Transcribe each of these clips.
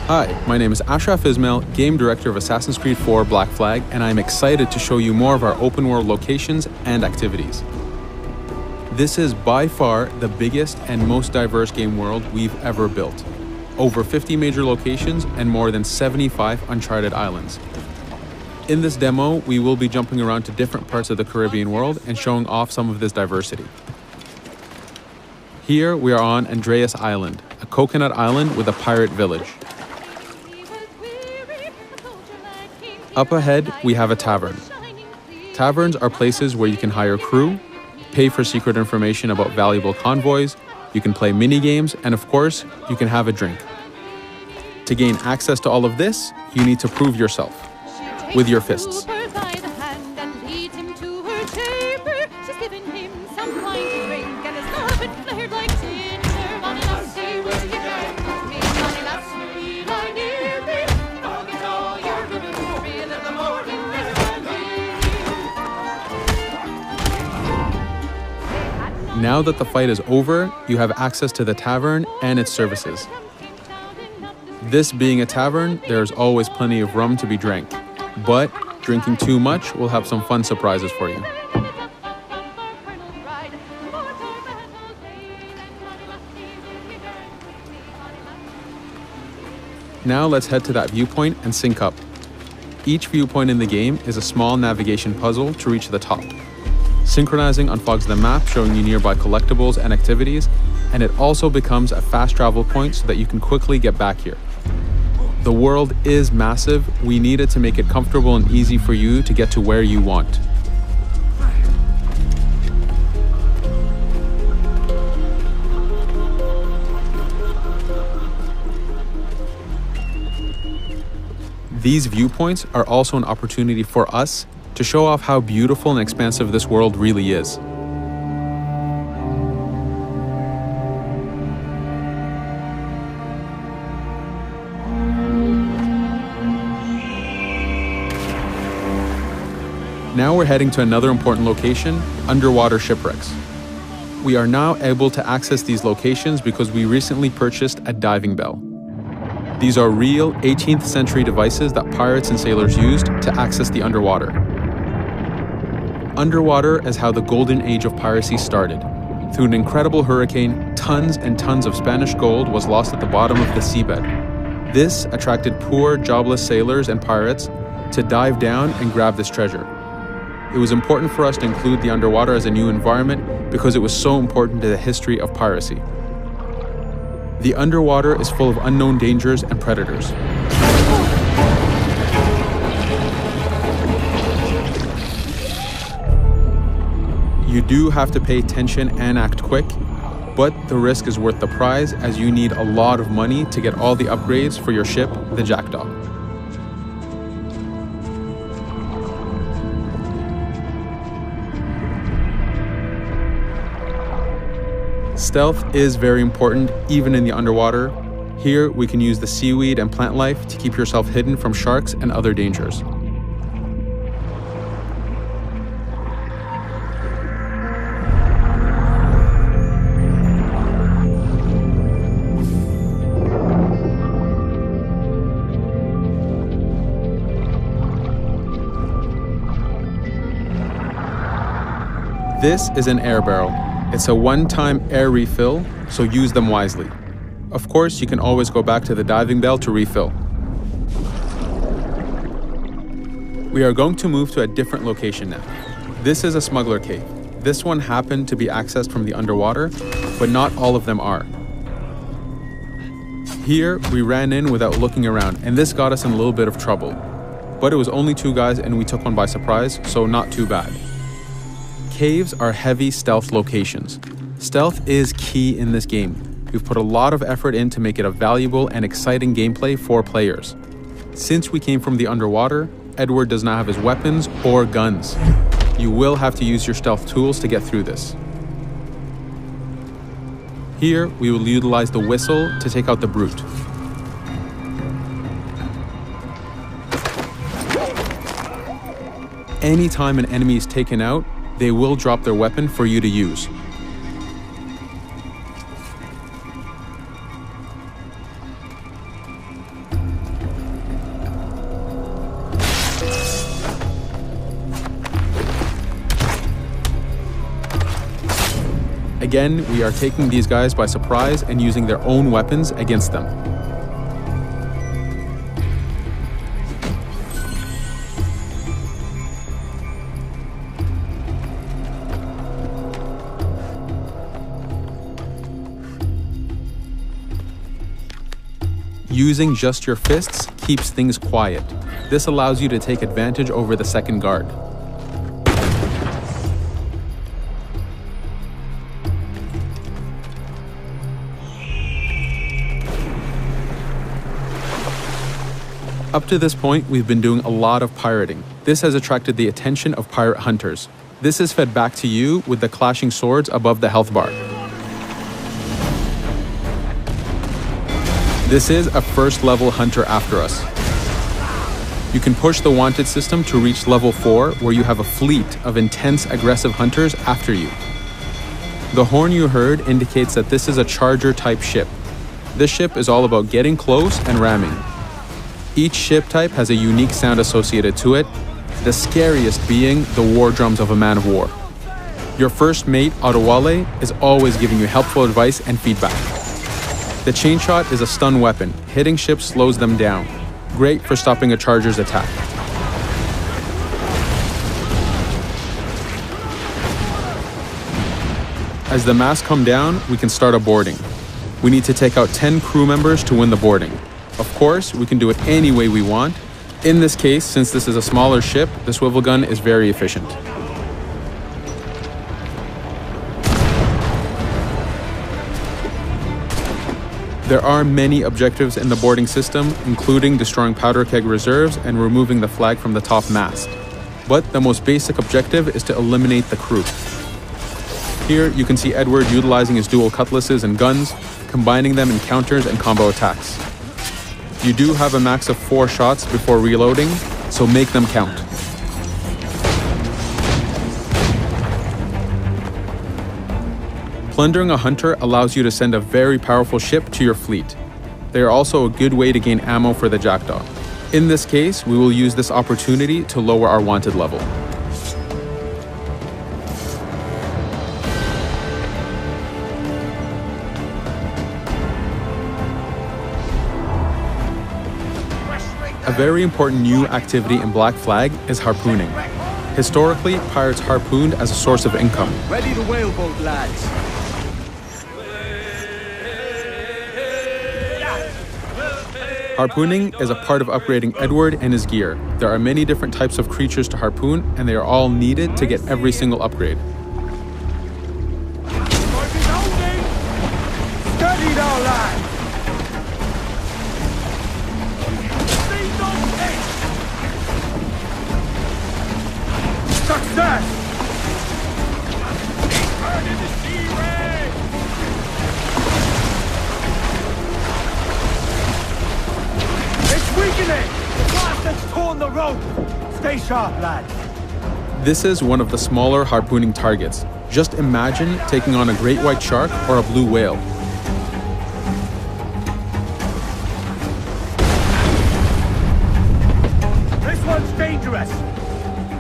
Hi, my name is Ashraf Ismail, Game Director of Assassin's Creed 4 Black Flag, and I'm excited to show you more of our open world locations and activities. This is by far the biggest and most diverse game world we've ever built. Over 50 major locations and more than 75 uncharted islands. In this demo, we will be jumping around to different parts of the Caribbean world and showing off some of this diversity. Here we are on Andreas Island, a coconut island with a pirate village. Up ahead, we have a tavern. Taverns are places where you can hire crew, pay for secret information about valuable convoys, you can play mini-games, and of course, you can have a drink. To gain access to all of this, you need to prove yourself with your fists. Now that the fight is over, you have access to the tavern and its services. This being a tavern, there's always plenty of rum to be drank, but drinking too much will have some fun surprises for you. Now let's head to that viewpoint and sync up. Each viewpoint in the game is a small navigation puzzle to reach the top. Synchronizing unfogs the map, showing you nearby collectibles and activities, and it also becomes a fast travel point so that you can quickly get back here. The world is massive. We needed to make it comfortable and easy for you to get to where you want. These viewpoints are also an opportunity for us to show off how beautiful and expansive this world really is. Now we're heading to another important location, underwater shipwrecks. We are now able to access these locations because we recently purchased a diving bell. These are real 18th century devices that pirates and sailors used to access the underwater. Underwater is how the golden age of piracy started. Through an incredible hurricane, tons and tons of Spanish gold was lost at the bottom of the seabed. This attracted poor, jobless sailors and pirates to dive down and grab this treasure. It was important for us to include the underwater as a new environment because it was so important to the history of piracy. The underwater is full of unknown dangers and predators. You do have to pay attention and act quick, but the risk is worth the prize as you need a lot of money to get all the upgrades for your ship, the Jackdaw. Stealth is very important, even in the underwater. Here, we can use the seaweed and plant life to keep yourself hidden from sharks and other dangers. This is an air barrel. It's a one-time air refill, so use them wisely. Of course, you can always go back to the diving bell to refill. We are going to move to a different location now. This is a smuggler cave. This one happened to be accessed from the underwater, but not all of them are. Here, we ran in without looking around, and this got us in a little bit of trouble. But it was only 2 guys and we took one by surprise, so not too bad. Caves are heavy stealth locations. Stealth is key in this game. We've put a lot of effort in to make it a valuable and exciting gameplay for players. Since we came from the underwater, Edward does not have his weapons or guns. You will have to use your stealth tools to get through this. Here, we will utilize the whistle to take out the brute. Anytime an enemy is taken out, they will drop their weapon for you to use. Again, we are taking these guys by surprise and using their own weapons against them. Using just your fists keeps things quiet. This allows you to take advantage over the second guard. Up to this point, we've been doing a lot of pirating. This has attracted the attention of pirate hunters. This is fed back to you with the clashing swords above the health bar. This is a first level hunter after us. You can push the wanted system to reach level 4, where you have a fleet of intense aggressive hunters after you. The horn you heard indicates that this is a charger type ship. This ship is all about getting close and ramming. Each ship type has a unique sound associated to it, the scariest being the war drums of a man of war. Your first mate, Adewale, is always giving you helpful advice and feedback. The chain shot is a stun weapon. Hitting ships slows them down. Great for stopping a charger's attack. As the masts come down, we can start a boarding. We need to take out 10 crew members to win the boarding. Of course, we can do it any way we want. In this case, since this is a smaller ship, the swivel gun is very efficient. There are many objectives in the boarding system, including destroying powder keg reserves and removing the flag from the top mast. But the most basic objective is to eliminate the crew. Here you can see Edward utilizing his dual cutlasses and guns, combining them in counters and combo attacks. You do have a max of 4 shots before reloading, so make them count. Plundering a hunter allows you to send a very powerful ship to your fleet. They are also a good way to gain ammo for the Jackdaw. In this case, we will use this opportunity to lower our wanted level. A very important new activity in Black Flag is harpooning. Historically, pirates harpooned as a source of income. Ready to whaleboat, lads. Harpooning is a part of upgrading Edward and his gear. There are many different types of creatures to harpoon, and they are all needed to get every single upgrade. Study now, lads. Success! Turn into sea ray! It's weakening! The blast has torn the rope! Stay sharp, lads. This is one of the smaller harpooning targets. Just imagine taking on a great white shark or a blue whale. This one's dangerous!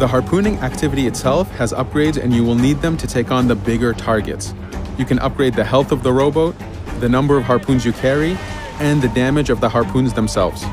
The harpooning activity itself has upgrades, and you will need them to take on the bigger targets. You can upgrade the health of the rowboat, the number of harpoons you carry, and the damage of the harpoons themselves.